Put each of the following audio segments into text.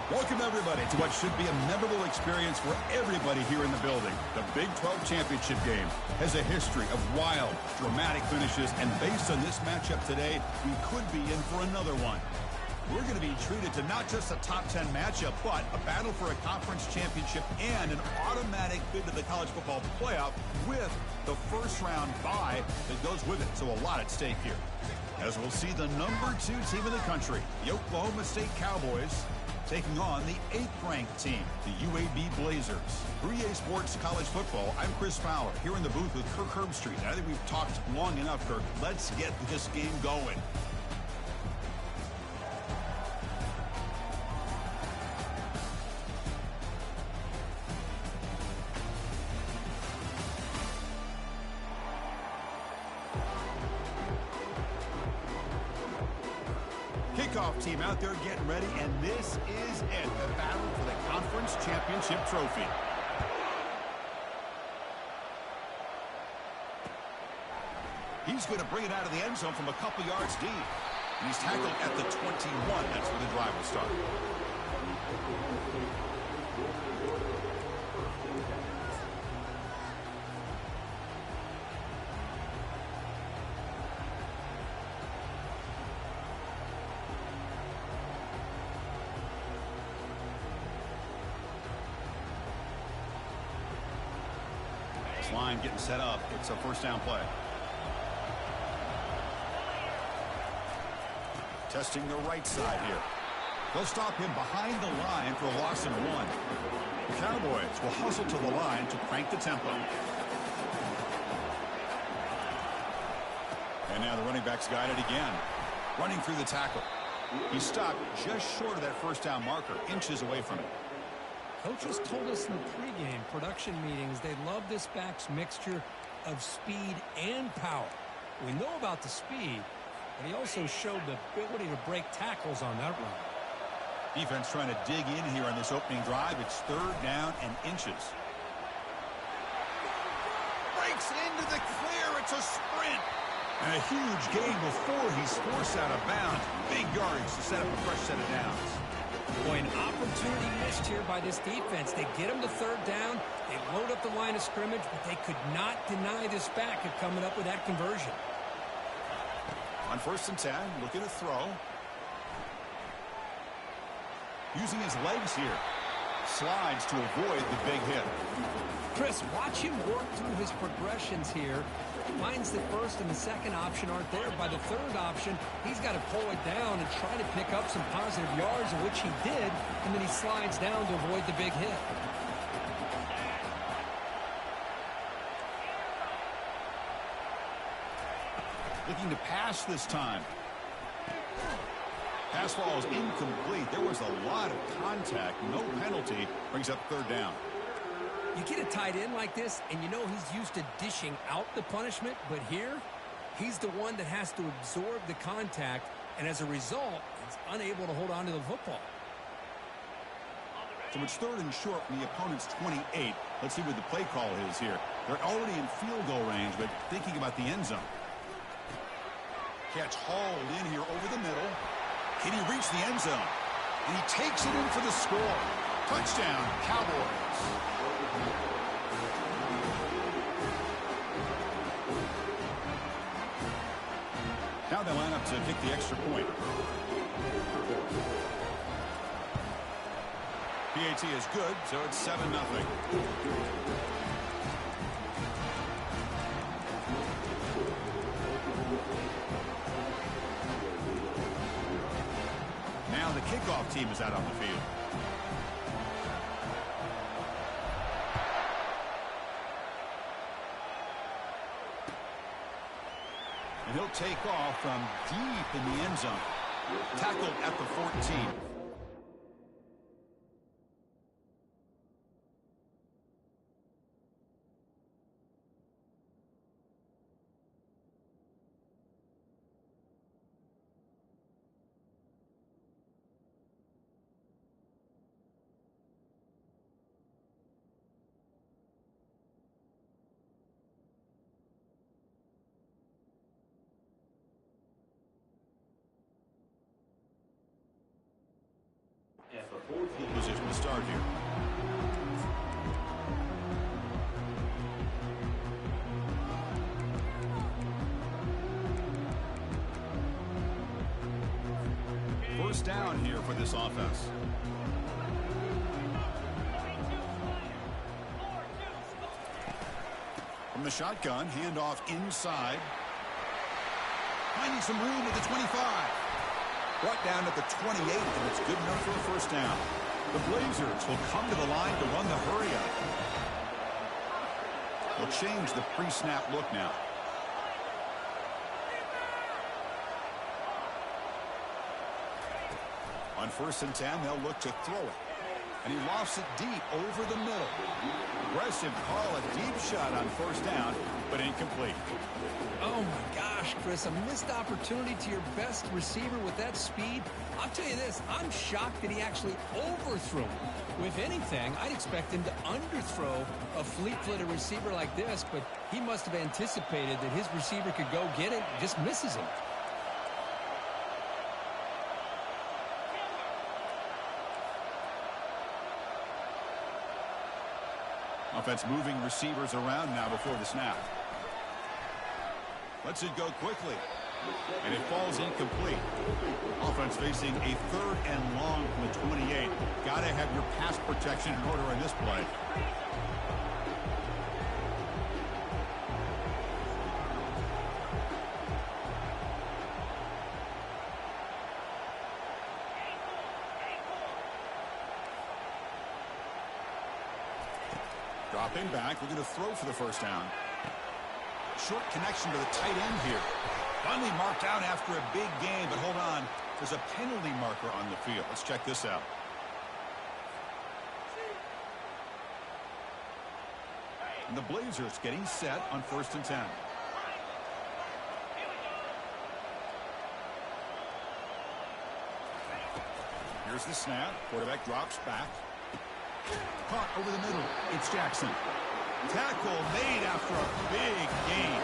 Welcome, everybody, to what should be a memorable experience for everybody here in the building. The Big 12 Championship game has a history of wild, dramatic finishes, and based on this matchup today, we could be in for another one. We're going to be treated to not just a top 10 matchup, but a battle for a conference championship and an automatic bid to the college football playoff with the first-round bye that goes with it. So a lot at stake here. As we'll see the number 2 team in the country, the Oklahoma State Cowboys, taking on the 8th-ranked team, the UAB Blazers. For EA Sports College Football, I'm Chris Fowler, here in the booth with Kirk Herbstreit. I think we've talked long enough, Kirk. Let's get this game going. Kickoff team out there getting ready, and this is it, the battle for the conference championship trophy. He's going to bring it out of the end zone from a couple yards deep. And he's tackled at the 21. That's where the drive will start. Line getting set up. It's a first down play. Testing the right side here. They'll stop him behind the line for a loss of 1. The Cowboys will hustle to the line to crank the tempo. And now the running back's got it again. Running through the tackle. He stopped just short of that first down marker, inches away from it. Coaches told us in the pregame production meetings they love this back's mixture of speed and power. We know about the speed, but he also showed the ability to break tackles on that run. Defense trying to dig in here on this opening drive. It's 3rd down and inches. Breaks into the clear. It's a sprint. And a huge gain before he's forced out of bounds. Big yards to set up a fresh set of downs. Boy, an opportunity missed here by this defense. They get him to 3rd down. They load up the line of scrimmage, but they could not deny this back of coming up with that conversion. On 1st and 10, looking to throw. Using his legs here. Slides to avoid the big hit. Chris, watch him work through his progressions here. Finds the first and the second option aren't there. By the 3rd option, he's got to pull it down and try to pick up some positive yards, of which he did, and then he slides down to avoid the big hit. Looking to pass this time. Pass ball is incomplete. There was a lot of contact. No penalty. Brings up 3rd down. You get a tight end like this, and you know he's used to dishing out the punishment, but here, he's the one that has to absorb the contact, and as a result, he's unable to hold on to the football. So it's 3rd and short from the opponent's 28. Let's see what the play call is here. They're already in field goal range, but thinking about the end zone. Catch hauled in here over the middle. Can he reach the end zone? And he takes it in for the score. Touchdown, Cowboys. Now they line up to kick the extra point. PAT is good, so it's 7-0. Now the kickoff team is out on the field. And he'll take off from deep in the end zone. Tackled at the 14. start here. First down here for this offense. From the shotgun, handoff inside. Finding some room at the 25. Brought down at the 28, and it's good enough for a first down. The Blazers will come to the line to run the hurry-up. They'll change the pre-snap look now. On 1st and 10, they'll look to throw it. And he lofts it deep over the middle. Aggressive call, a deep shot on 1st down, but incomplete. Oh, my gosh, Chris, a missed opportunity to your best receiver with that speed. I'll tell you this, I'm shocked that he actually overthrew him. If anything, I'd expect him to underthrow a fleet-footed receiver like this, but he must have anticipated that his receiver could go get it, just misses him. Offense moving receivers around now before the snap. Lets it go quickly. And it falls incomplete. Offense facing a 3rd and long from the 28. Got to have your pass protection in order in this play. Dropping back, we're going to throw for the first down. Short connection to the tight end here. Finally marked out after a big game, but hold on. There's a penalty marker on the field. Let's check this out. And the Blazers getting set on 1st and 10. Here's the snap. Quarterback drops back. Caught over the middle. It's Jackson. Tackle made after a big gain.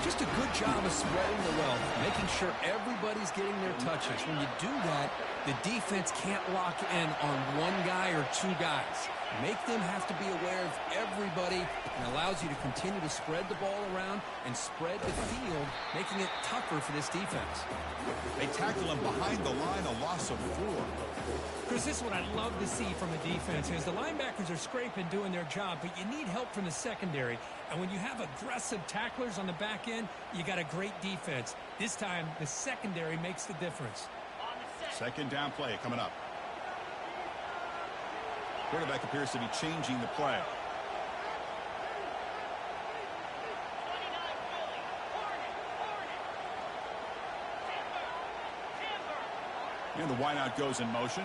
Just a good job of spreading the wealth, making sure everybody's getting their touches. When you do that, the defense can't lock in on one guy or two guys. Make them have to be aware of everybody, and allows you to continue to spread the ball around and spread the field, making it tougher for this defense. They tackle him behind the line, a loss of 4. Chris, this is what I love to see from a defense is the linebackers are scraping, doing their job, but you need help from the secondary. And when you have aggressive tacklers on the back end, you got a great defense. This time, the secondary makes the difference. 2nd down play coming up. Quarterback appears to be changing the play. And the wideout goes in motion.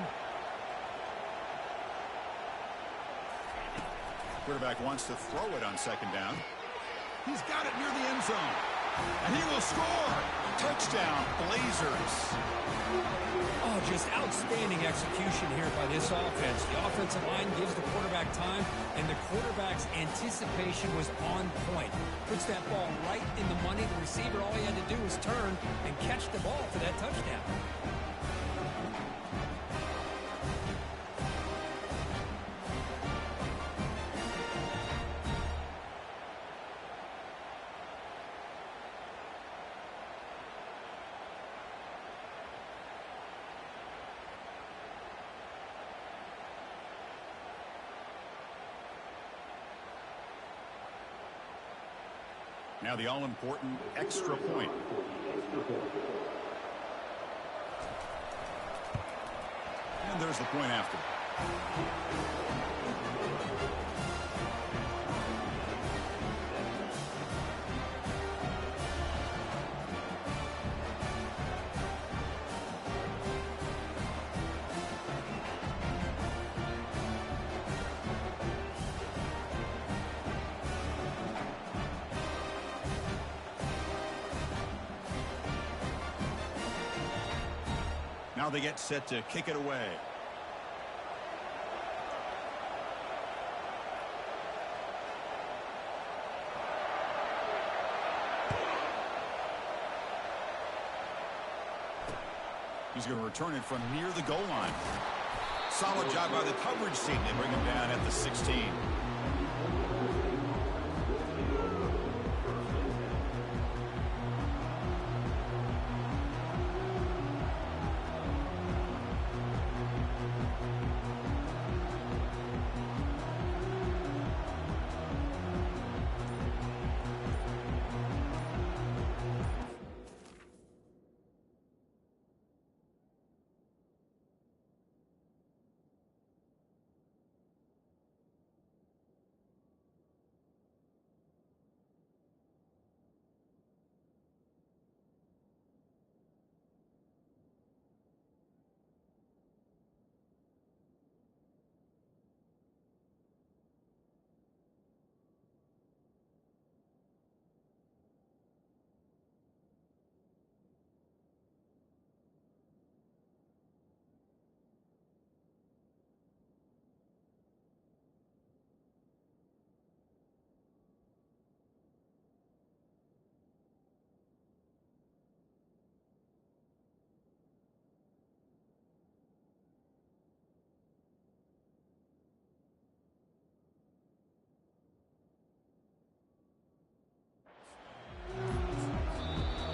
Quarterback wants to throw it on 2nd down. He's got it near the end zone. And he will score. Touchdown, Blazers. Oh, just outstanding execution here by this offense. The offensive line gives the quarterback time, and the quarterback's anticipation was on point. Puts that ball right in the money. The receiver, all he had to do was turn and catch the ball for that touchdown. Now the all-important extra point. And there's the point after. Now they get set to kick it away. He's going to return it from near the goal line. Solid job by the coverage team. They bring him down at the 16.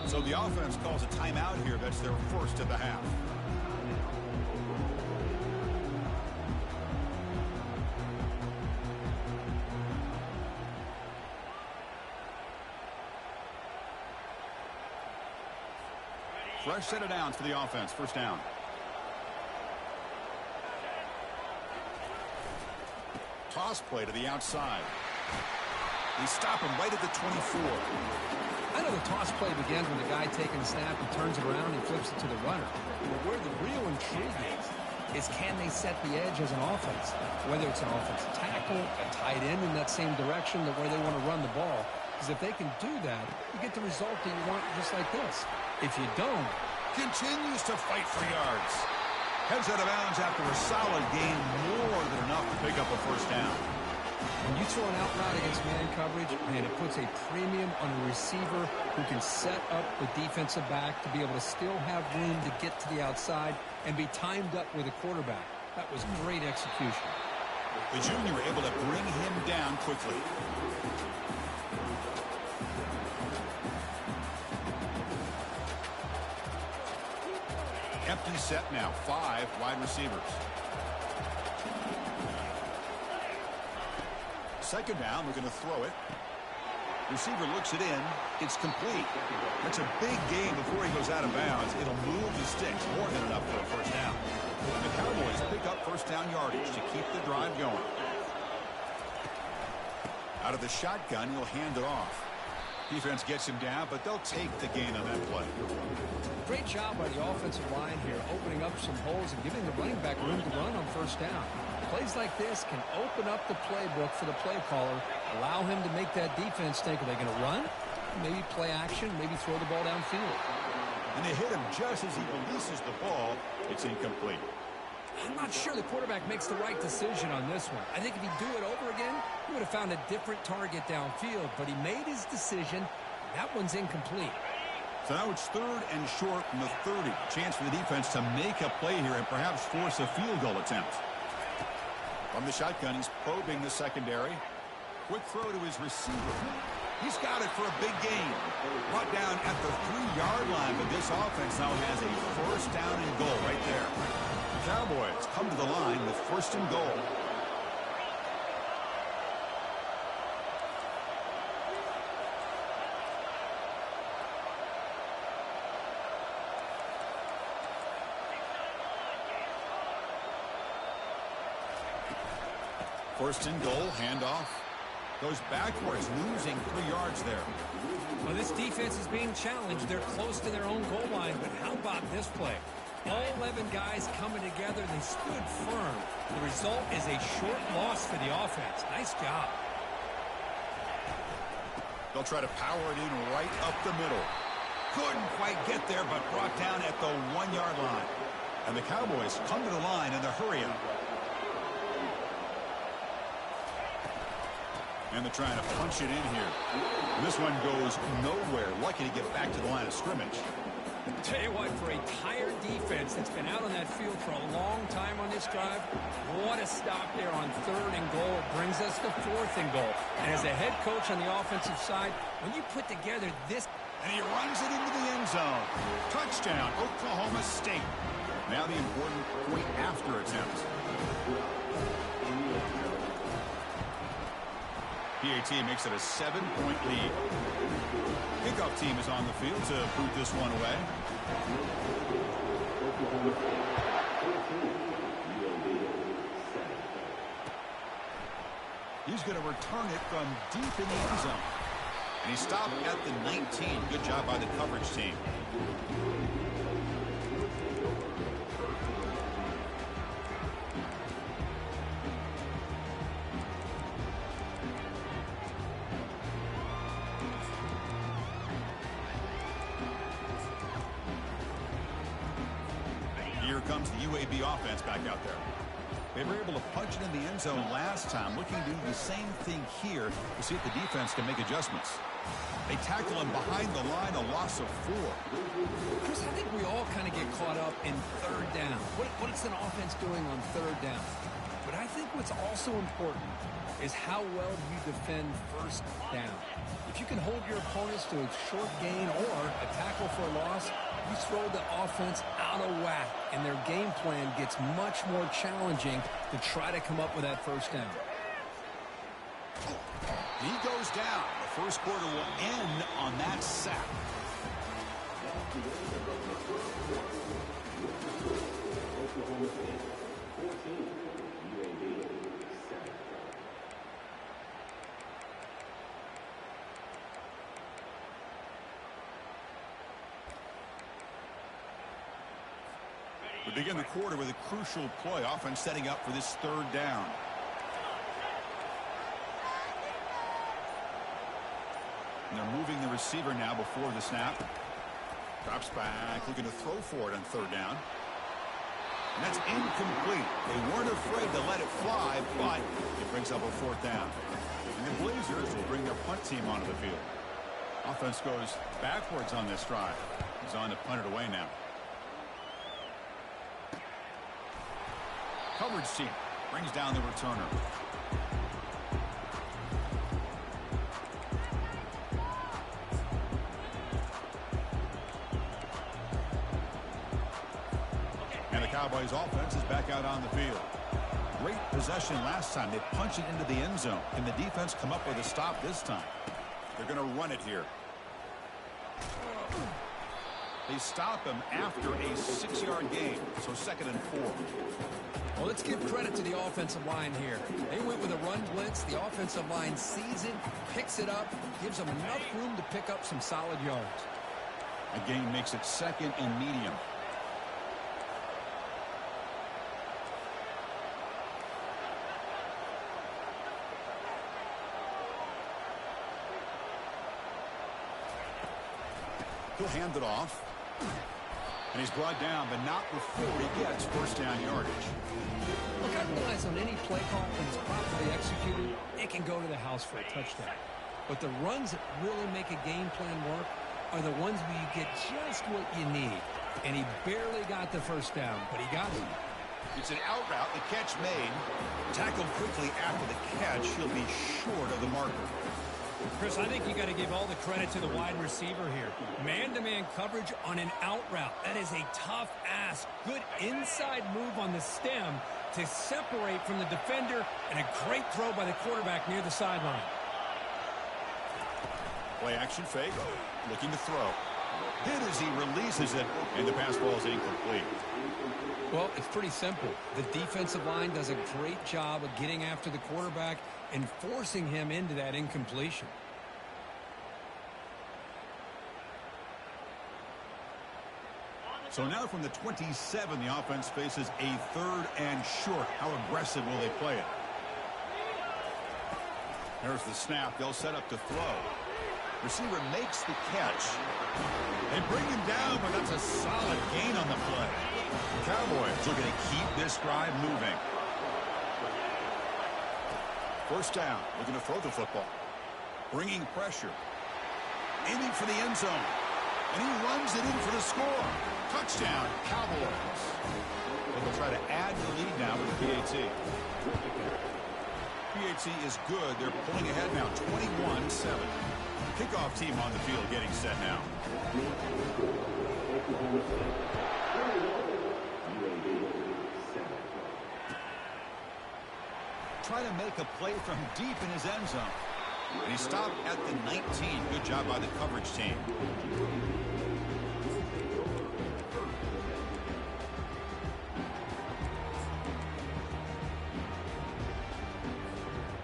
So the offense calls a timeout here. That's their first of the half. Fresh set of downs for the offense. First down. Toss play to the outside. They stop him right at the 24. I know the toss play begins when the guy taking the snap and turns it around and flips it to the runner. But where the real intrigue is can they set the edge as an offense? Whether it's an offensive tackle, a tight end in that same direction where they want to run the ball. Because if they can do that, you get the result that you want just like this. If you don't, continues to fight for yards. Heads out of bounds after a solid gain, more than enough to pick up a first down. when you throw an out route against man coverage, and it puts a premium on a receiver who can set up the defensive back to be able to still have room to get to the outside and be timed up with a quarterback. That was great execution. The junior able to bring him down quickly. Empty set now, 5 wide receivers. Second down, we're going to throw it. Receiver looks it in. It's complete. That's a big gain before he goes out of bounds. It'll move the sticks, more than enough for a first down. And the Cowboys pick up first down yardage to keep the drive going. Out of the shotgun, he'll hand it off. Defense gets him down, but they'll take the gain on that play. Great job by the offensive line here, opening up some holes and giving the running back room to run on first down. Plays like this can open up the playbook for the play caller, allow him to make that defense think, are they going to run? Maybe play action, maybe throw the ball downfield. And they hit him just as he releases the ball. It's incomplete. I'm not sure the quarterback makes the right decision on this one. I think if he'd do it over again, he would have found a different target downfield, but he made his decision. That one's incomplete. So now it's third and short from the 30. Chance for the defense to make a play here and perhaps force a field goal attempt. From the shotgun, he's probing the secondary. Quick throw to his receiver. He's got it for a big gain. Brought down at the 3-yard line, but this offense now has a first down and goal right there. The Cowboys come to the line with first and goal. First and goal, handoff. Goes backwards, losing 3 yards there. Well, this defense is being challenged. They're close to their own goal line, but how about this play? All 11 guys coming together, they stood firm. The result is a short loss for the offense. Nice job. They'll try to power it in right up the middle. Couldn't quite get there, but brought down at the 1-yard line. And the Cowboys come to the line in the hurry-up. And they're trying to punch it in here. And this one goes nowhere. Lucky to get back to the line of scrimmage. Tell you what, for a tired defense that's been out on that field for a long time on this drive, what a stop there on 3rd and goal. It brings us to 4th and goal. And as a head coach on the offensive side, when you put together this... And he runs it into the end zone. Touchdown, Oklahoma State. Now the important point after attempt. PAT makes it a 7-point lead. Kickoff team is on the field to boot this one away. He's going to return it from deep in the end zone. And he stopped at the 19. Good job by the coverage team. Here comes the UAB offense back out there. They were able to punch it in the end zone last time, looking to do the same thing here to see if the defense can make adjustments. They tackle him behind the line, a loss of 4. Chris, I think we all kind of get caught up in 3rd down. What is an offense doing on 3rd down? But I think what's also important is how well you defend 1st down. If you can hold your opponents to a short gain or a tackle for a loss, you throw the offense out of whack, and their game plan gets much more challenging to try to come up with that 1st down. He goes down. The first quarter will end on that sack. We begin the quarter with a crucial play, offense setting up for this 3rd down. And they're moving the receiver now before the snap. Drops back, looking to throw for it on 3rd down. And that's incomplete. They weren't afraid to let it fly, but it brings up a 4th down. And the Blazers will bring their punt team onto the field. Offense goes backwards on this drive. He's on to punt it away now. Coverage team brings down the returner. And the Cowboys offense is back out on the field. Great possession last time. They punched it into the end zone. Can the defense come up with a stop this time? They're going to run it here. They stop him after a 6-yard gain, so 2nd and 4. Well, let's give credit to the offensive line here. They went with a run blitz. The offensive line sees it, picks it up, gives them enough room to pick up some solid yards. A gain makes it 2nd and medium. He'll hand it off. And he's brought down, but not before he gets 1st down yardage. Look, I realize on any play call, when it's properly executed, it can go to the house for a touchdown. But the runs that really make a game plan work are the ones where you get just what you need. And he barely got the 1st down, but he got it. It's an out route. The catch made. Tackled quickly after the catch. He'll be short of the marker. Chris, I think you got to give all the credit to the wide receiver here. Man-to-man coverage on an out route. That is a tough ask. Good inside move on the stem to separate from the defender, and a great throw by the quarterback near the sideline. Play action fake. Looking to throw. Hit as he releases it, and the pass ball is incomplete. Well, it's pretty simple. The defensive line does a great job of getting after the quarterback and forcing him into that incompletion. So now from the 27, the offense faces a 3rd and short. How aggressive will they play it? There's the snap. They'll set up to throw. Receiver makes the catch. They bring him down, but that's a solid gain on the play. Cowboys looking to keep this drive moving. 1st down, looking to throw the football. Bringing pressure. Aiming for the end zone. And he runs it in for the score. Touchdown, Cowboys. And they'll try to add to the lead now with the PAT. PAT is good. They're pulling ahead now, 21-7. Kickoff team on the field getting set now. Try to make a play from deep in his end zone. And he stopped at the 19. Good job by the coverage team.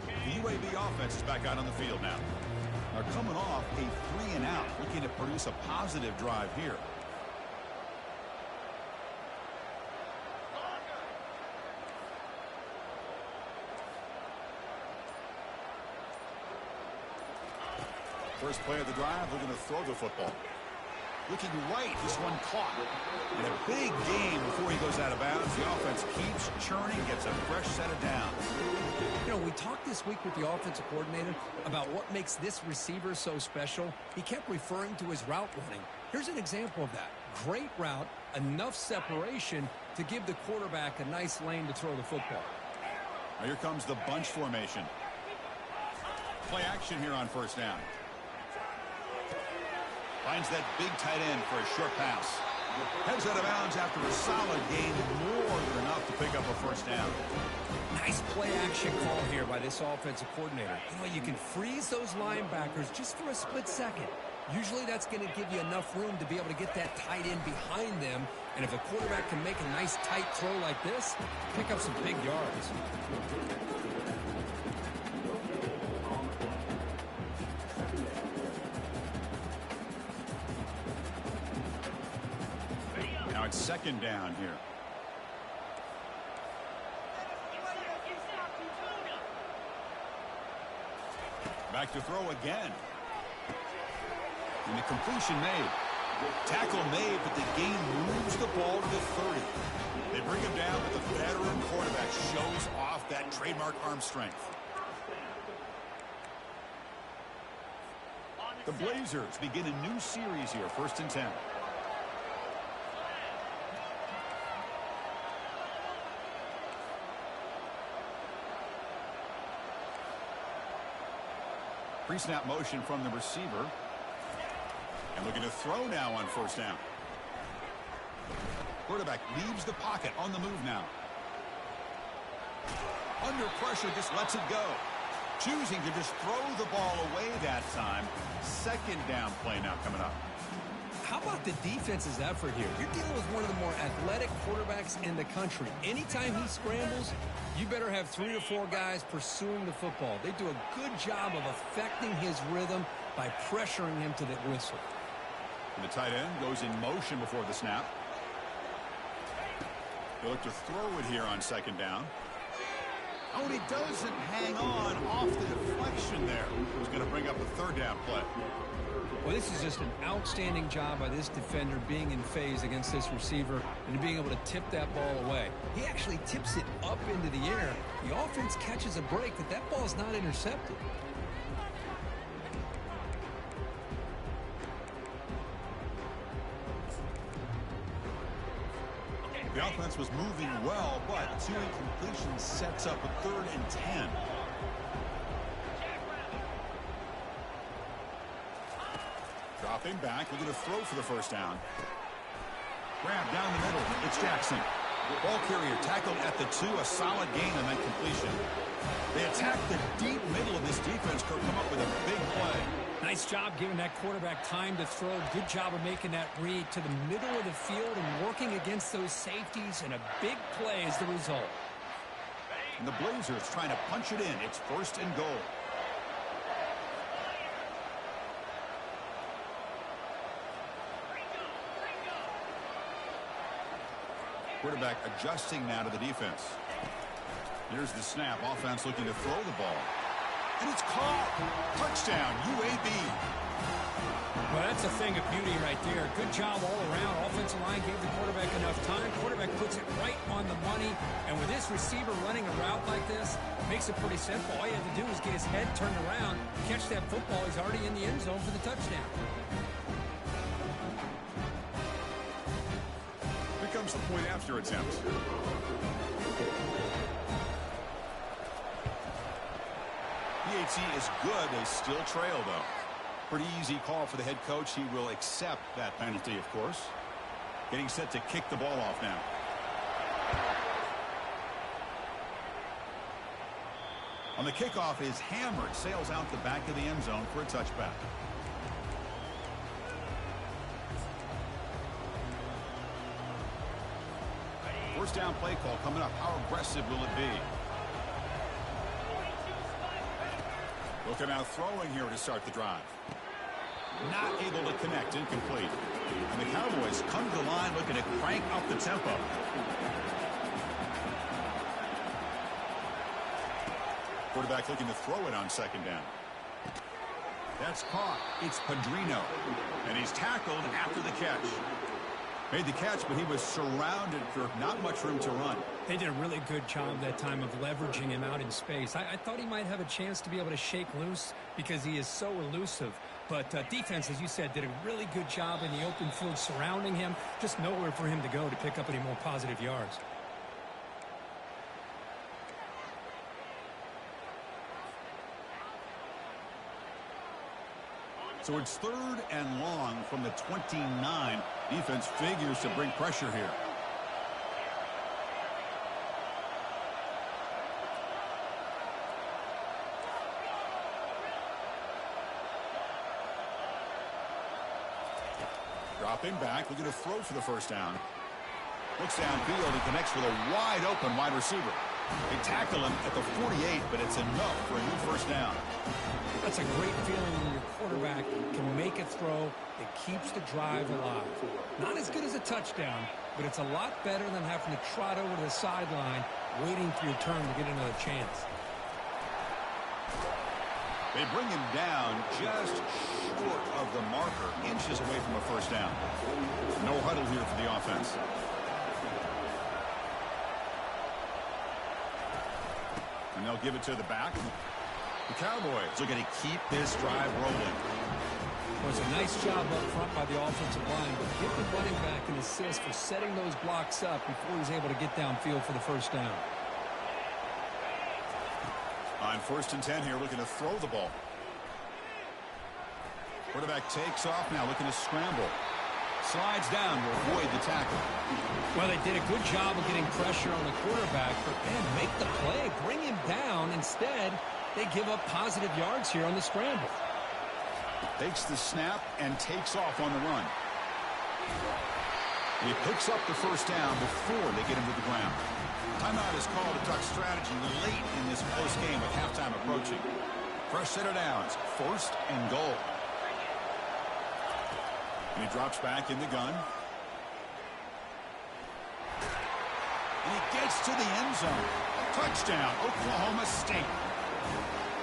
The UAB offense is back out on the field now. They're coming off a 3-and-out, looking to produce a positive drive here. First play of the drive, they're going to throw the football. Looking right, this one caught. And a big gain before he goes out of bounds. The offense keeps churning, gets a fresh set of downs. You know, we talked this week with the offensive coordinator about what makes this receiver so special. He kept referring to his route running. Here's an example of that. Great route, enough separation to give the quarterback a nice lane to throw the football. Now here comes the bunch formation. Play action here on first down. Finds that big tight end for a short pass. Heads out of bounds after a solid gain, more than enough to pick up a first down. Nice play action call here by this offensive coordinator. You know, you can freeze those linebackers just for a split second. Usually that's going to give you enough room to be able to get that tight end behind them. And if a quarterback can make a nice tight throw like this, pick up some big yards. Now it's second down here. Back to throw again. And the completion made. Tackle made, but the gain moves the ball to the 30. They bring him down, but the veteran quarterback shows off that trademark arm strength. The Blazers begin a new series here, 1st and 10. Pre-snap motion from the receiver. And looking to throw now on first down. Quarterback leaves the pocket on the move now. Under pressure, just lets it go. Choosing to just throw the ball away that time. Second down play now coming up. How about the defense's effort here? You're dealing with one of the more athletic quarterbacks in the country. Anytime he scrambles, you better have 3 or 4 guys pursuing the football. They do a good job of affecting his rhythm by pressuring him to the whistle. And the tight end goes in motion before the snap. They look to throw it here on second down. Oh, and he doesn't hang on off the deflection there. He's going to bring up a third down play. Well, this is just an outstanding job by this defender being in phase against this receiver and being able to tip that ball away. He actually tips it up into the air. The offense catches a break, but that ball is not intercepted. The offense was moving well, but 2 incompletions sets up a 3rd and 10. Dropping back, we're going to throw for the first down. Grab down the middle, it's Jackson. Ball carrier tackled at the 2, a solid gain on that completion. They attack the deep middle of this defense, come up with a big play. Nice job giving that quarterback time to throw. Good job of making that read to the middle of the field and working against those safeties, and a big play is the result. And the Blazers trying to punch it in. It's 1st and goal. Quarterback adjusting now to the defense. Here's the snap. Offense looking to throw the ball. And it's caught. Touchdown, UAB. Well, that's a thing of beauty right there. Good job all around. Offensive line gave the quarterback enough time. Quarterback puts it right on the money. And with this receiver running a route like this, makes it pretty simple. All you have to do is get his head turned around, catch that football. He's already in the end zone for the touchdown. comes the point after attempt. PAT is good. They still trail, though. Pretty easy call for the head coach. He will accept that penalty, of course. Getting set to kick the ball off now. On the kickoff is hammered. Sails out the back of the end zone for a touchback. First down play call coming up. How aggressive will it be? Looking out throwing here to start the drive. Not able to connect. Incomplete. And the Cowboys come to the line looking to crank up the tempo. Quarterback looking to throw it on second down. That's caught. It's Padrino. And he's tackled after the catch. Made the catch, but he was surrounded for not much room to run. They did a really good job that time of leveraging him out in space. I thought he might have a chance to be able to shake loose because he is so elusive. But defense, as you said, did a really good job in the open field surrounding him. Just nowhere for him to go to pick up any more positive yards. So it's 3rd and long from the 29. Defense figures to bring pressure here. Dropping back, looking to throw for the first down. Looks downfield and connects with a wide open wide receiver. They tackle him at the 48, but it's enough for a new first down. That's a great feeling when your quarterback can make a throw that keeps the drive alive. Not as good as a touchdown, but it's a lot better than having to trot over to the sideline waiting for your turn to get another chance. They bring him down just short of the marker, inches away from a first down. No huddle here for the offense. And they'll give it to the back. The Cowboys looking to keep this drive rolling. Well, it's a nice job up front by the offensive line, but give the running back an assist for setting those blocks up before he's able to get downfield for the first down. On 1st and 10 here, looking to throw the ball. Quarterback takes off now, looking to scramble. Slides down to avoid the tackle. Well, they did a good job of getting pressure on the quarterback, but man, make the play, bring him down. Instead, they give up positive yards here on the scramble. Takes the snap and takes off on the run. He picks up the first down before they get him to the ground. Timeout is called to talk strategy late in this close game with halftime approaching. Fresh set of downs, 1st and goal. And he drops back in the gun. And he gets to the end zone. Touchdown, Oklahoma State.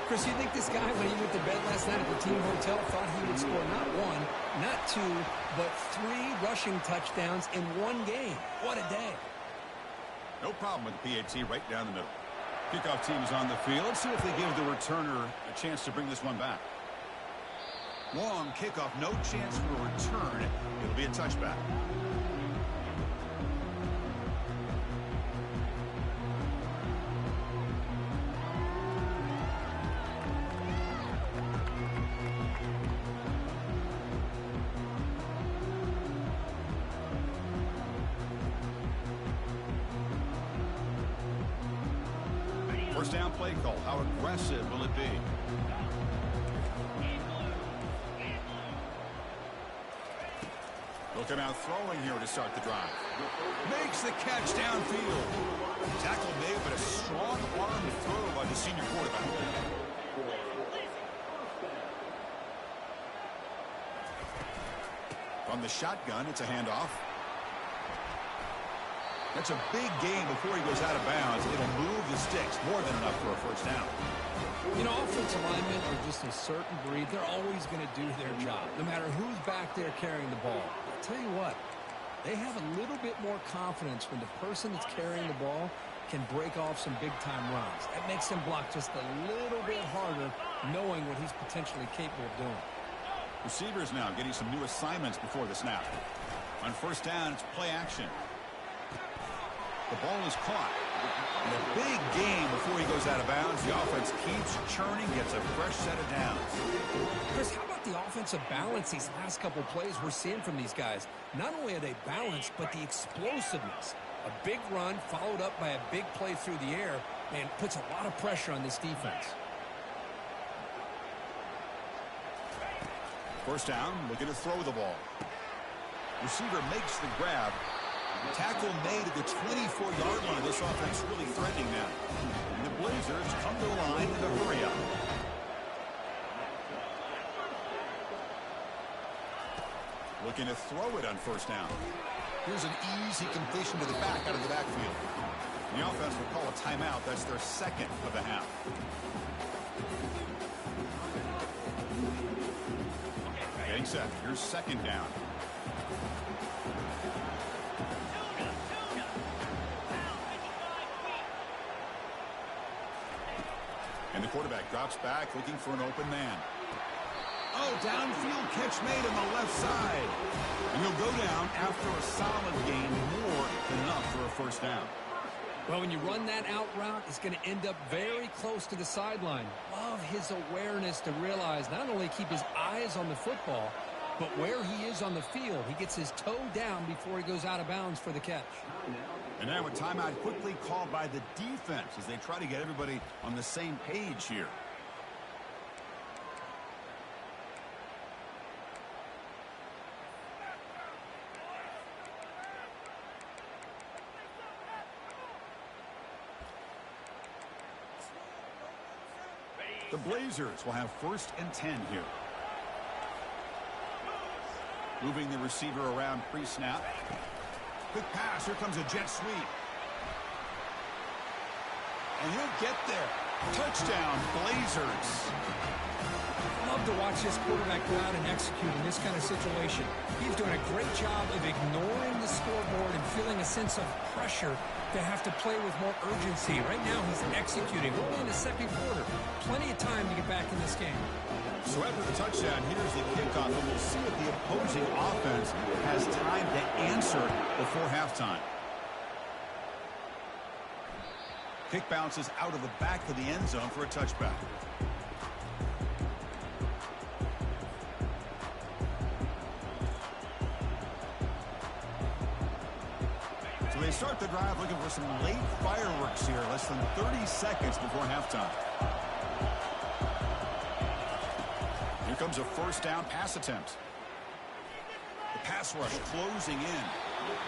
Chris, you think this guy, when he went to bed last night at the team hotel, thought he would score not 1, not 2, but 3 rushing touchdowns in one game? What a day. No problem with the PAT right down the middle. Kickoff team is on the field. Let's see if they give the returner a chance to bring this one back. Long kickoff, no chance for a return. It'll be a touchback. First down play call. How aggressive will it be? Looking out throwing here to start the drive. Makes the catch downfield. Tackle made, but a strong arm throw by the senior quarterback. From the shotgun, it's a handoff. That's a big gain before he goes out of bounds. It'll move the sticks, more than enough for a first down. You know, offensive linemen are just a certain breed. They're always going to do their job, no matter who's back there carrying the ball. I'll tell you what, they have a little bit more confidence when the person that's carrying the ball can break off some big-time runs. That makes them block just a little bit harder, knowing what he's potentially capable of doing. Receivers now getting some new assignments before the snap. On first down, it's play action. The ball is caught. And a big game before he goes out of bounds. The offense keeps churning, gets a fresh set of downs. Chris, how about the offensive balance these last couple plays we're seeing from these guys? Not only are they balanced, but the explosiveness. A big run followed up by a big play through the air, and puts a lot of pressure on this defense. First down, looking to throw the ball. Receiver makes the grab. Tackle made at the 24-yard line. This offense really threatening now. And the Blazers come to the line in a hurry up. Looking to throw it on first down. Here's an easy completion to the back out of the backfield. And the offense will call a timeout. That's their second of the half. Getting set. Here's second down. And the quarterback drops back looking for an open man. Oh, downfield catch made on the left side. And he'll go down after a solid gain, more than enough for a first down. Well, when you run that out route, it's going to end up very close to the sideline. Love his awareness to realize not only keep his eyes on the football, but where he is on the field. He gets his toe down before he goes out of bounds for the catch. And now a timeout quickly called by the defense as they try to get everybody on the same page here. The Blazers will have 1st and 10 here. Moving the receiver around pre-snap. Quick pass. Here comes a jet sweep. And he'll get there. Touchdown, Blazers. Love to watch this quarterback go out and execute in this kind of situation. He's doing a great job of ignoring the scoreboard and feeling a sense of pressure to have to play with more urgency. Right now, he's executing. We're only in the second quarter. Plenty of time to get back in this game. So after the touchdown, here's the kickoff, and we'll see if the opposing offense has time to answer before halftime. Kick bounces out of the back of the end zone for a touchback. So they start the drive looking for some late fireworks here, less than 30 seconds before halftime. Here comes a first down pass attempt. The pass rush closing in.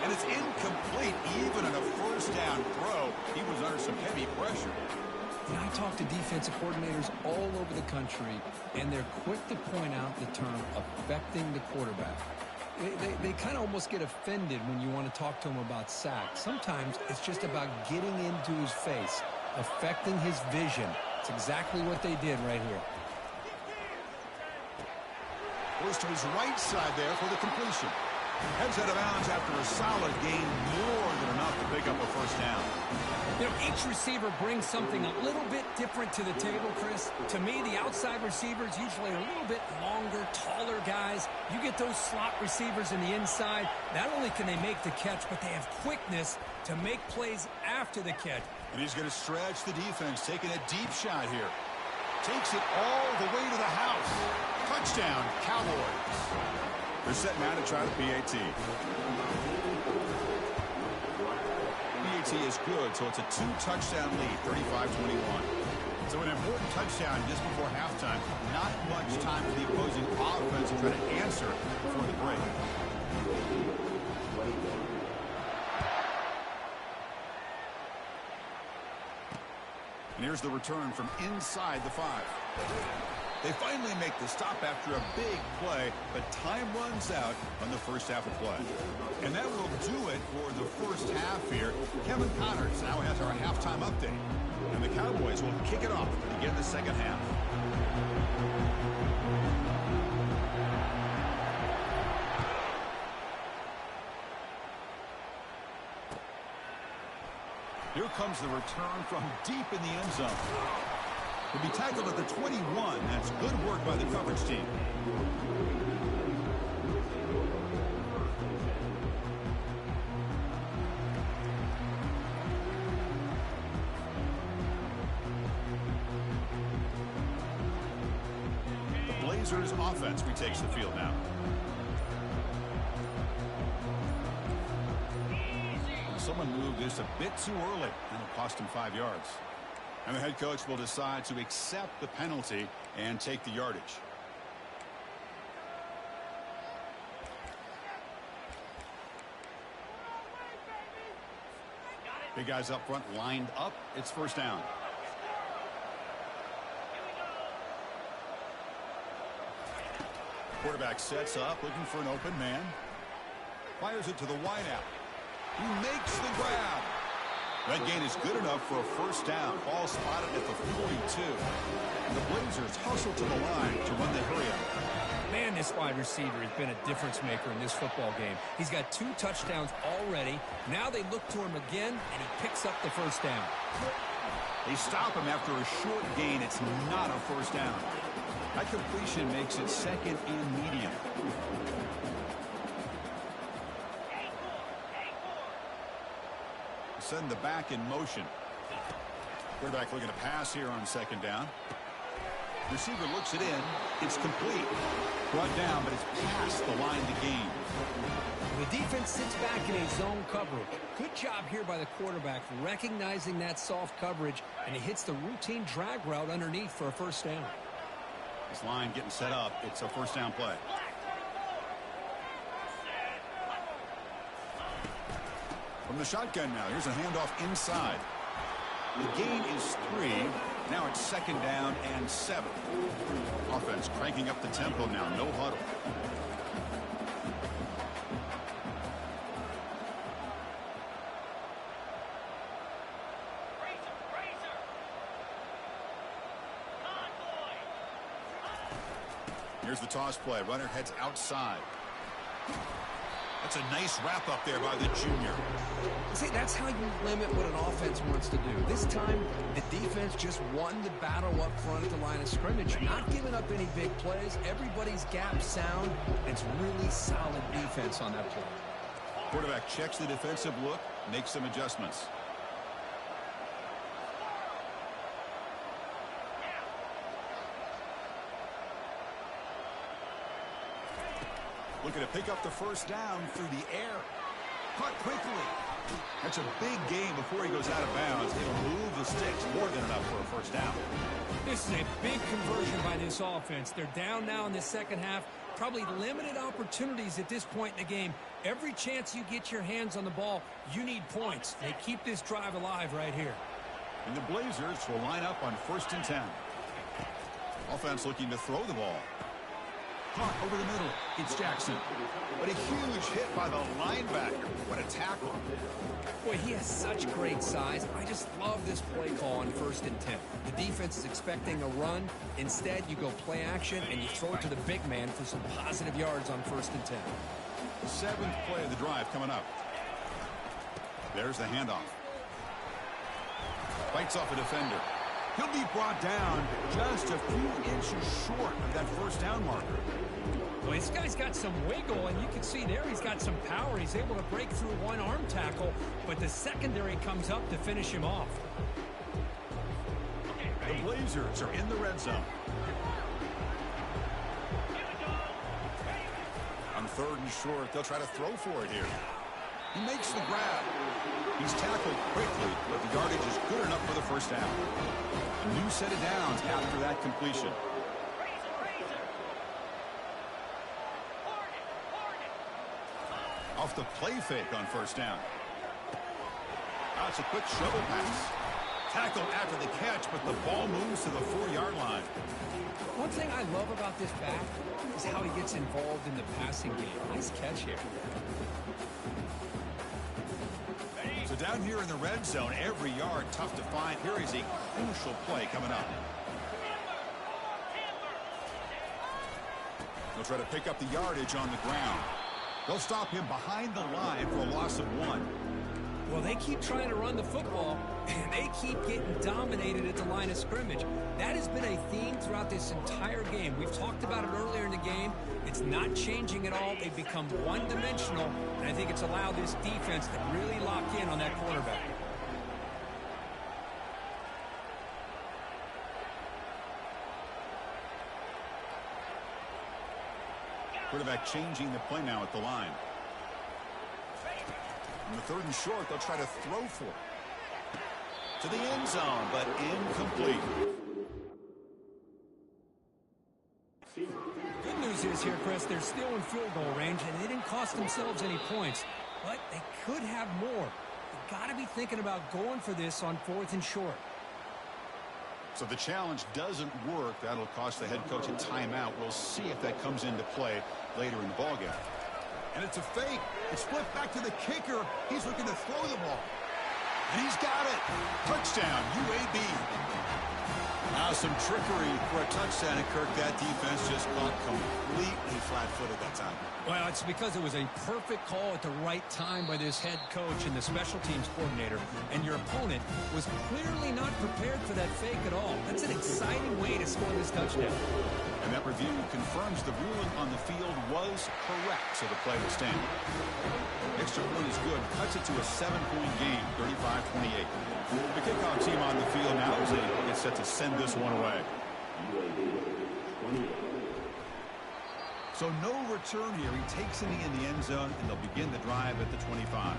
And it's incomplete even on a first down throw. He was under some heavy pressure. And I talk to defensive coordinators all over the country, and they're quick to point out the term affecting the quarterback. They kind of almost get offended when you want to talk to them about sacks. Sometimes it's just about getting into his face, affecting his vision. It's exactly what they did right here. Goes to his right side there for the completion. Heads out of bounds after a solid gain, more than enough to pick up a first down. You know, each receiver brings something a little bit different to the table, Chris. To me, the outside receivers usually are a little bit longer, taller guys. You get those slot receivers in the inside, not only can they make the catch, but they have quickness to make plays after the catch. And he's going to stretch the defense, taking a deep shot here. Takes it all the way to the house. Touchdown, Cowboys. They're set now to try the PAT. PAT is good, so it's a 2-touchdown lead, 35-21. So an important touchdown just before halftime. Not much time for the opposing offense to try to answer before the break. And here's the return from inside the 5. They finally make the stop after a big play, but time runs out on the first half of play. And that will do it for the first half here. Kevin Connors now has our halftime update. And the Cowboys will kick it off to begin the second half. Here comes the return from deep in the end zone. Will be tackled at the 21. That's good work by the coverage team. Blazers offense retakes the field now. Someone moved this a bit too early, and it cost him 5 yards. And the head coach will decide to accept the penalty and take the yardage. Big guys up front lined up. It's first down. Quarterback sets up, looking for an open man. Fires it to the wideout. He makes the grab. That gain is good enough for a first down. Ball spotted at the 42. And the Blazers hustle to the line to run the hurry up. Man, this wide receiver has been a difference maker in this football game. He's got 2 touchdowns already. Now they look to him again, and he picks up the first down. They stop him after a short gain. It's not a first down. That completion makes it second and medium. Send the back in motion. Quarterback looking to pass here on second down. Receiver looks it in. It's complete. Brought down, but it's past the line to gain. The defense sits back in a zone cover. Good job here by the quarterback recognizing that soft coverage, and he hits the routine drag route underneath for a first down. This line getting set up. It's a first down play. From the shotgun now. Here's a handoff inside. The gain is 3. Now it's second down and 7. Offense cranking up the tempo now. No huddle. Here's the toss play. Runner heads outside. That's a nice wrap up there by the junior. See, that's how you limit what an offense wants to do. This time, the defense just won the battle up front at the line of scrimmage, not giving up any big plays. Everybody's gap sound. It's really solid defense on that play. Quarterback checks the defensive look, makes some adjustments. Looking to pick up the first down through the air. Caught quickly. That's a big gain before he goes out of bounds. It'll move the sticks more than enough for a first down. This is a big conversion by this offense. They're down now in the second half. Probably limited opportunities at this point in the game. Every chance you get your hands on the ball, you need points. They keep this drive alive right here. And the Blazers will line up on 1st and 10. Offense looking to throw the ball. Caught over the middle. It's Jackson. But a huge hit by the linebacker. What a tackle. Boy, he has such great size. I just love this play call on 1st and 10. The defense is expecting a run. Instead, you go play action, and you throw it to the big man for some positive yards on 1st and 10. 7th play of the drive coming up. There's the handoff. Fights off a defender. He'll be brought down just a few inches short of that first down marker. Well, this guy's got some wiggle, and you can see there he's got some power. He's able to break through one arm tackle, but the secondary comes up to finish him off. The Blazers are in the red zone. On 3rd and short, they'll try to throw for it here. He makes the grab. He's tackled quickly, but the yardage is good enough for the first down. A new set of downs after that completion. Off the play fake on 1st down. That's a quick shovel pass. Tackled after the catch, but the ball moves to the 4-yard line. One thing I love about this back is how he gets involved in the passing game. Nice catch here. So down here in the red zone, every yard tough to find. Here is a crucial play coming up. They'll try to pick up the yardage on the ground. They'll stop him behind the line for a loss of 1. Well, they keep trying to run the football, and they keep getting dominated at the line of scrimmage. That has been a theme throughout this entire game. We've talked about it earlier in the game. It's not changing at all. They've become one-dimensional, and I think it's allowed this defense to really lock in on that quarterback. Quarterback changing the play now at the line. On the 3rd and short, they'll try to throw for it. To the end zone, but incomplete. Good news is here, Chris, they're still in field goal range, and they didn't cost themselves any points. But they could have more. You've got to be thinking about going for this on 4th and short. So the challenge doesn't work. That'll cost the head coach a timeout. We'll see if that comes into play later in the ballgame. And it's a fake. It's flipped back to the kicker. He's looking to throw the ball. And he's got it. Touchdown, UAB. Now some trickery for a touchdown, and Kirk, that defense just caught Completely flat-footed that time. Well, it's because it was a perfect call at the right time by this head coach and the special teams coordinator. And your opponent was clearly not prepared for that fake at all. That's an exciting way to score this touchdown. And that review confirms the ruling on the field was correct, so the play will stand. Extra point is good. Cuts it to a 7-point game, 35-28. The kickoff team on the field now as they get set to send this one away. So no return here. He takes it in the end zone, and they'll begin the drive at the 25.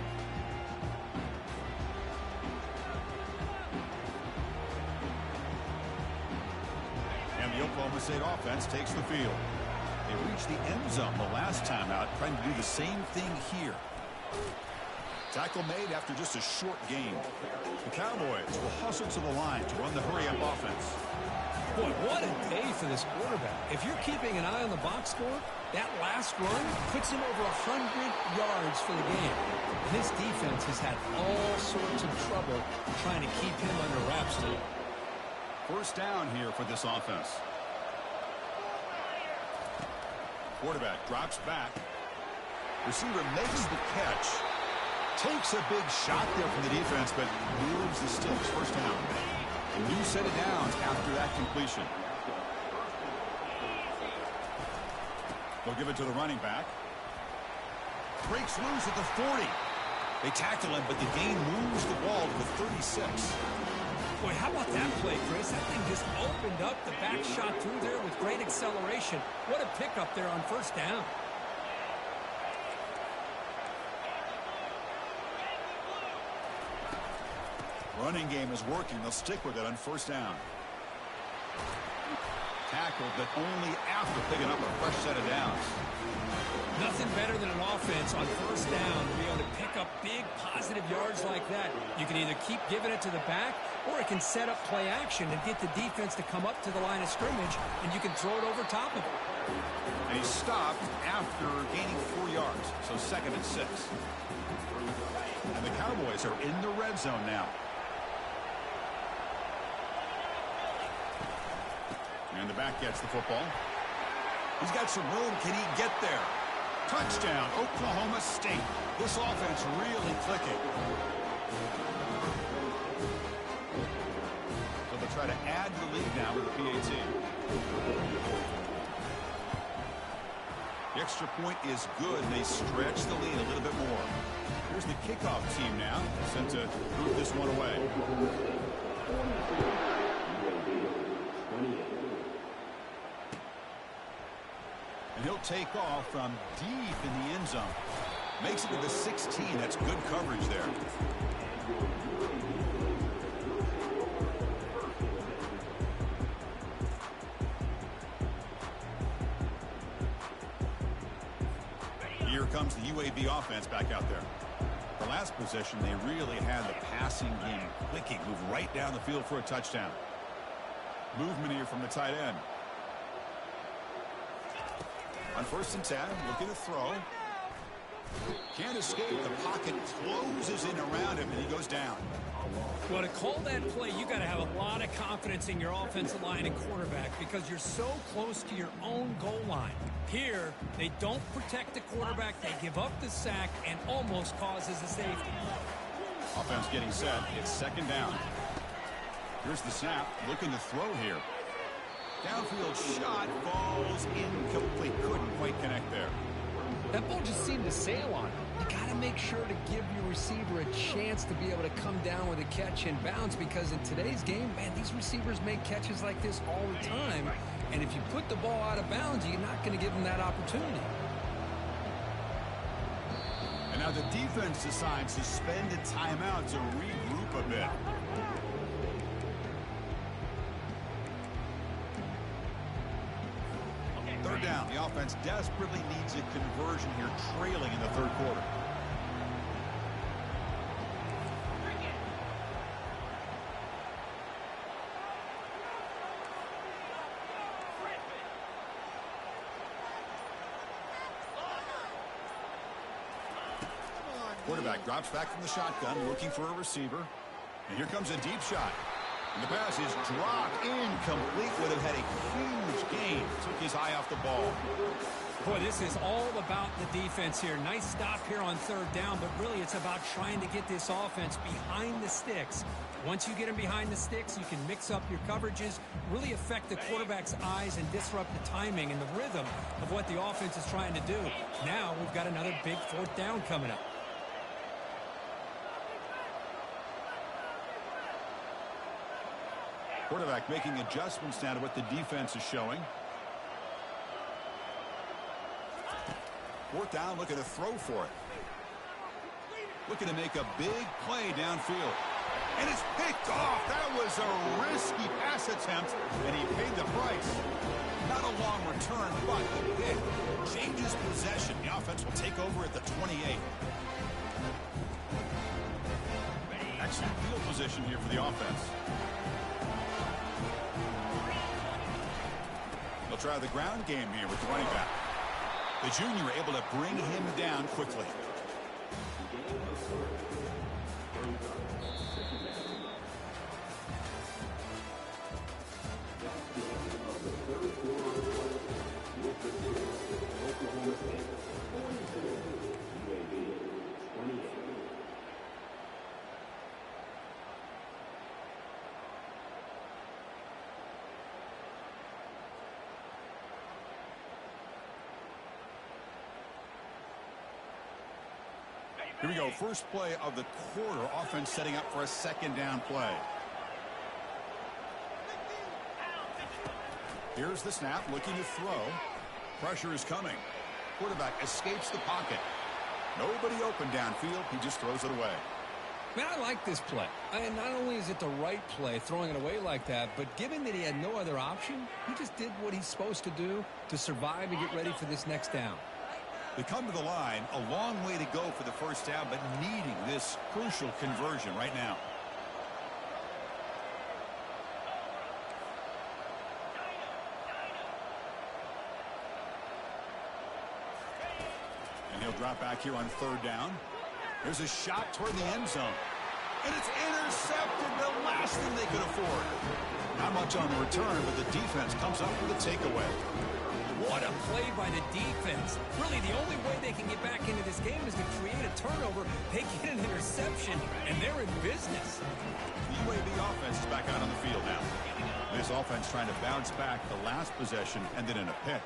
And the Oklahoma State offense takes the field. They reached the end zone the last time out, trying to do the same thing here. Tackle made after just a short game. The Cowboys will hustle to the line to run the hurry-up offense. Boy, what a day for this quarterback. If you're keeping an eye on the box score, that last run puts him over 100 yards for the game. And this defense has had all sorts of trouble trying to keep him under wraps today. First down here for this offense. Quarterback drops back. Receiver makes the catch. Takes a big shot there from the defense, but moves the sticks. First down. A new set of downs after that completion. They'll give it to the running back. Breaks loose at the 40. They tackle him, but the gain moves the ball to the 36. Boy, how about that play, Chris? That thing just opened up the back shot through there with great acceleration. What a pickup there on first down. Running game is working. They'll stick with it on first down. Tackled, but only after picking up a fresh set of downs. Nothing better than an offense on first down to be able to pick up big positive yards like that. You can either keep giving it to the back, or it can set up play action and get the defense to come up to the line of scrimmage, and you can throw it over top of it. And he stopped after gaining 4 yards, so 2nd and 6. And the Cowboys are in the red zone now. And the back gets the football. He's got some room. Can he get there? Touchdown, Oklahoma State. This offense really clicking. So they'll try to add to the lead now with the PAT. The extra point is good, and they stretch the lead a little bit more. Here's the kickoff team now, set to move this one away. And he'll take off from deep in the end zone. Makes it to the 16. That's good coverage there. Here comes the UAB offense back out there. The last possession, they really had the passing game clicking. Move right down the field for a touchdown. Movement here from the tight end. On 1st and 10, looking to throw. Can't escape. The pocket closes in around him, and he goes down. Well, to call that play, you got to have a lot of confidence in your offensive line and quarterback because you're so close to your own goal line. Here, they don't protect the quarterback. They give up the sack and almost causes a safety. Offense getting set. It's 2nd down. Here's the snap. Looking to throw here. Downfield shot falls incomplete. Couldn't quite connect there. That ball just seemed to sail on it. You got to make sure to give your receiver a chance to be able to come down with a catch and bounce because in today's game, man, these receivers make catches like this all the time. And if you put the ball out of bounds, you're not going to give them that opportunity. Now the defense decides to spend a timeout to regroup a bit. Third down. The offense desperately needs a conversion here, trailing in the third quarter. Quarterback drops back from the shotgun, looking for a receiver. And here comes a deep shot. And the pass is dropped incomplete. Would have had a huge gain. Took his eye off the ball. Boy, this is all about the defense here. Nice stop here on third down, but really it's about trying to get this offense behind the sticks. Once you get them behind the sticks, you can mix up your coverages, really affect the quarterback's eyes and disrupt the timing and the rhythm of what the offense is trying to do. Now we've got another big fourth down coming up. Quarterback making adjustments now to what the defense is showing. Fourth down, looking to throw for it. Looking to make a big play downfield. And it's picked off. That was a risky pass attempt, and he paid the price. Not a long return, but the pick changes possession. The offense will take over at the 28. Excellent field position here for the offense. They'll try the ground game here with the running back. The junior able to bring him down quickly. Here we go. First play of the quarter. Offense setting up for a second down play. Here's the snap. Looking to throw. Pressure is coming. Quarterback escapes the pocket. Nobody open downfield. He just throws it away. Man, I like this play. And not only is it the right play, throwing it away like that, but given that he had no other option, he just did what he's supposed to do to survive and get ready for this next down. They come to the line, a long way to go for the first down, but needing this crucial conversion right now. And he'll drop back here on third down. There's a shot toward the end zone. And it's intercepted, the last thing they could afford. Not much on the return, but the defense comes up with a takeaway. What a play by the defense. Really, the only way they can get back into this game is to create a turnover. They get an interception, and they're in business. The UAB offense is back out on the field now. This offense trying to bounce back the last possession, ended in a pick.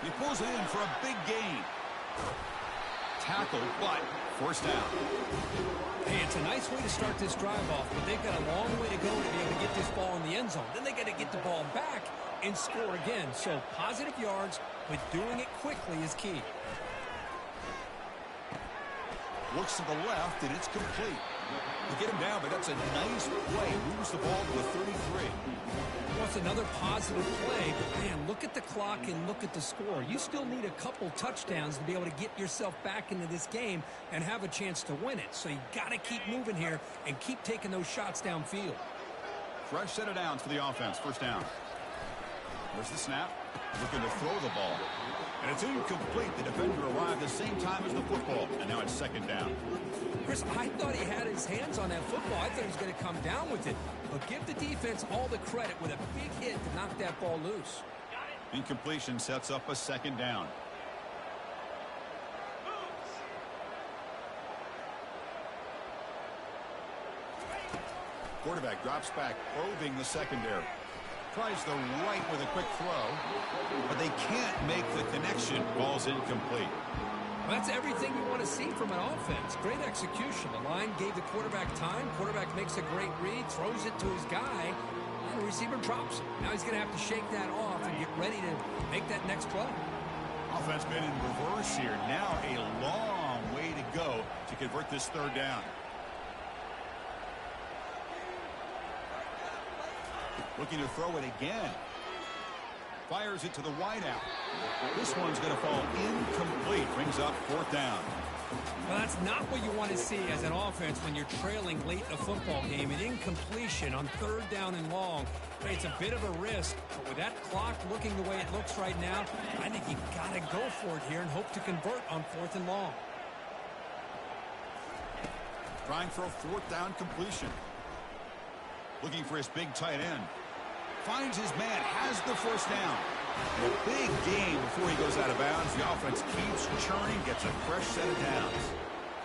He pulls it in for a big gain. Tackle, but first down. Hey, it's a nice way to start this drive off, but they've got a long way to go to be able to get this ball in the end zone. Then they got to get the ball back and score again. So positive yards, but doing it quickly is key. Looks to the left, and it's complete. They get him down, but that's a nice play. Moves the ball to the 33. Well, it's another positive play, but man, look at the clock and look at the score. You still need a couple touchdowns to be able to get yourself back into this game and have a chance to win it. So you got to keep moving here and keep taking those shots downfield. Fresh set of downs for the offense. First down. There's the snap. Looking to throw the ball. And it's incomplete. The defender arrived the same time as the football. And now it's second down. Chris, I thought he had his hands on that football. I thought he was going to come down with it. But give the defense all the credit with a big hit to knock that ball loose. Incompletion sets up a second down. Quarterback drops back, probing the secondary. Tries the right with a quick throw, but they can't make the connection. Ball's incomplete. Well, that's everything you want to see from an offense. Great execution. The line gave the quarterback time. Quarterback makes a great read, throws it to his guy, and the receiver drops it. Now he's going to have to shake that off and get ready to make that next play. Offense been in reverse here. Now a long way to to convert this third down. Looking to throw it again. Fires it to the wideout. This one's going to fall incomplete. Brings up fourth down. Well, that's not what you want to see as an offense when you're trailing late in a football game. An incompletion on third down and long. It's a bit of a risk, but with that clock looking the way it looks right now, I think you've got to go for it here and hope to convert on fourth and long. Trying for a fourth down completion. Looking for his big tight end. Finds his man, has the first down. And a big game before he goes out of bounds. The offense keeps churning, gets a fresh set of downs.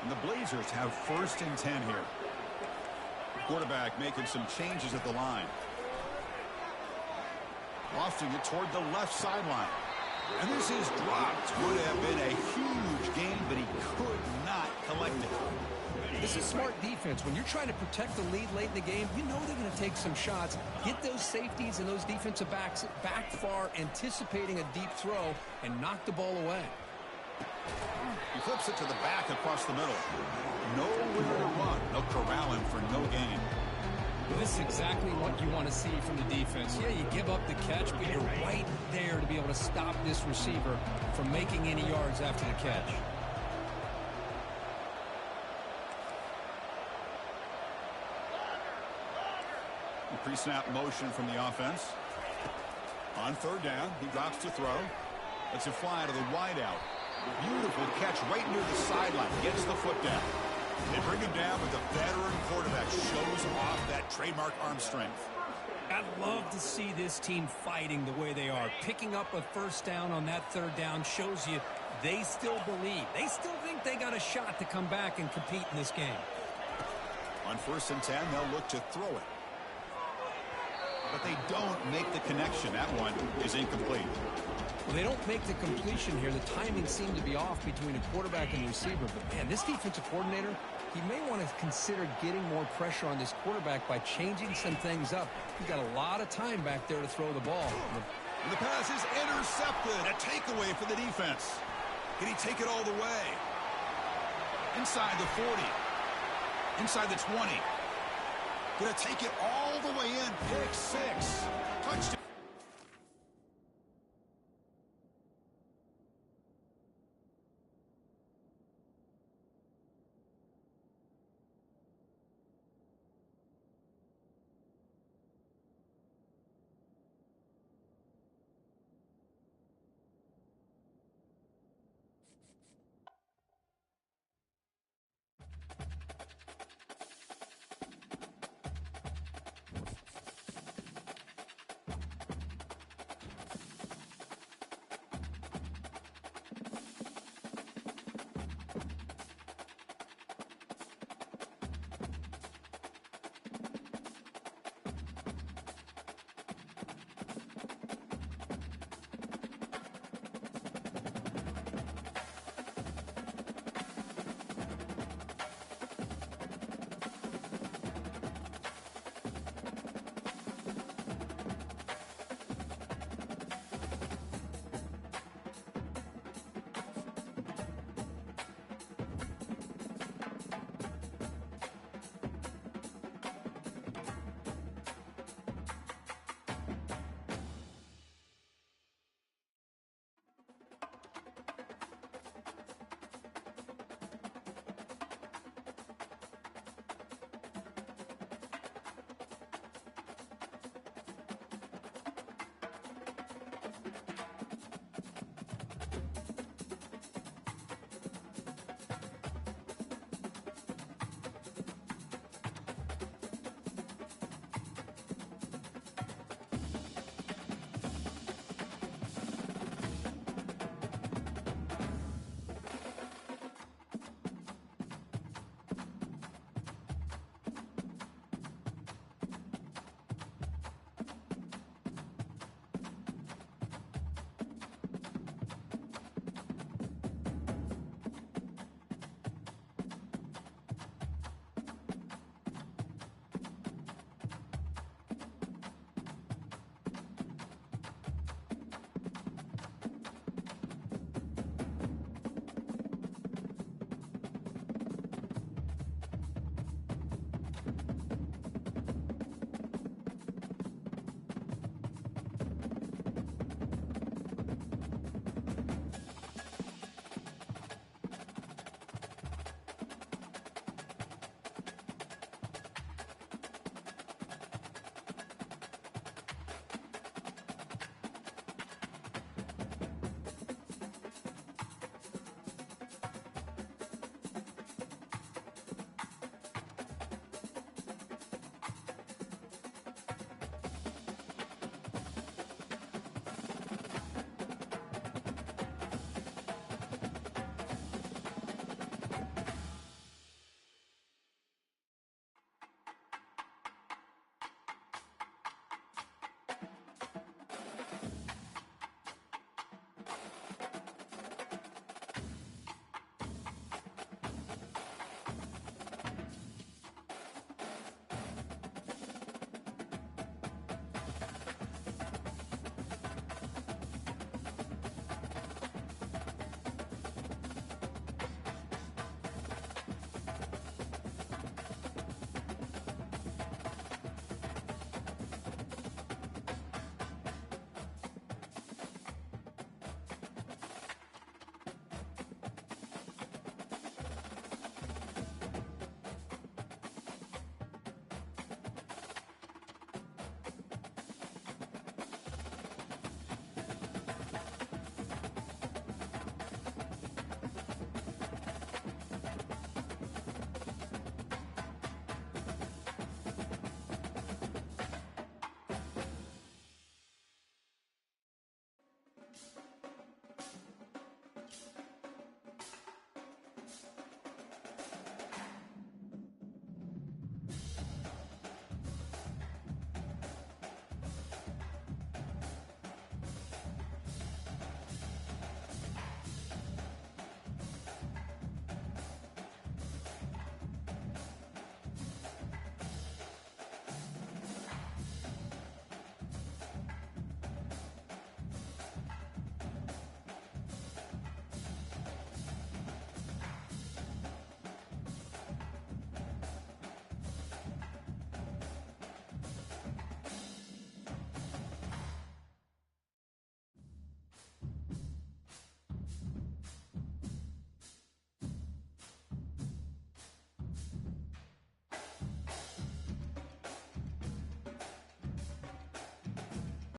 And the Blazers have first and 10 here. Quarterback making some changes at the line. Lofting it toward the left sideline. And this is dropped. Would have been a huge game, but he could not collect it. This is smart defense. When you're trying to protect the lead late in the game, you know they're going to take some shots, get those safeties and those defensive backs back far, anticipating a deep throw, and knock the ball away. He flips it to the back across the middle. Nowhere to run. They'll corral him for no gain. Well, this is exactly what you want to see from the defense. Yeah, you give up the catch, but you're right there to be able to stop this receiver from making any yards after the catch. Pre-snap motion from the offense. On third down, he drops to throw. Lets it fly to the wideout. Beautiful catch right near the sideline. Gets the foot down. They bring him down, but the veteran quarterback shows off that trademark arm strength. I'd love to see this team fighting the way they are. Picking up a first down on that third down shows you they still believe. They still think they got a shot to come back and compete in this game. On first and 10, they'll look to throw it. But they don't make the connection. That one is incomplete. Well, they don't make the completion here. The timing seemed to be off between a quarterback and a receiver. But, man, this defensive coordinator, he may want to consider getting more pressure on this quarterback by changing some things up. He's got a lot of time back there to throw the ball. And the pass is intercepted. A takeaway for the defense. Can he take it all the way? Inside the 40. Inside the 20. Gonna take it all the way in. Pick six. Touchdown.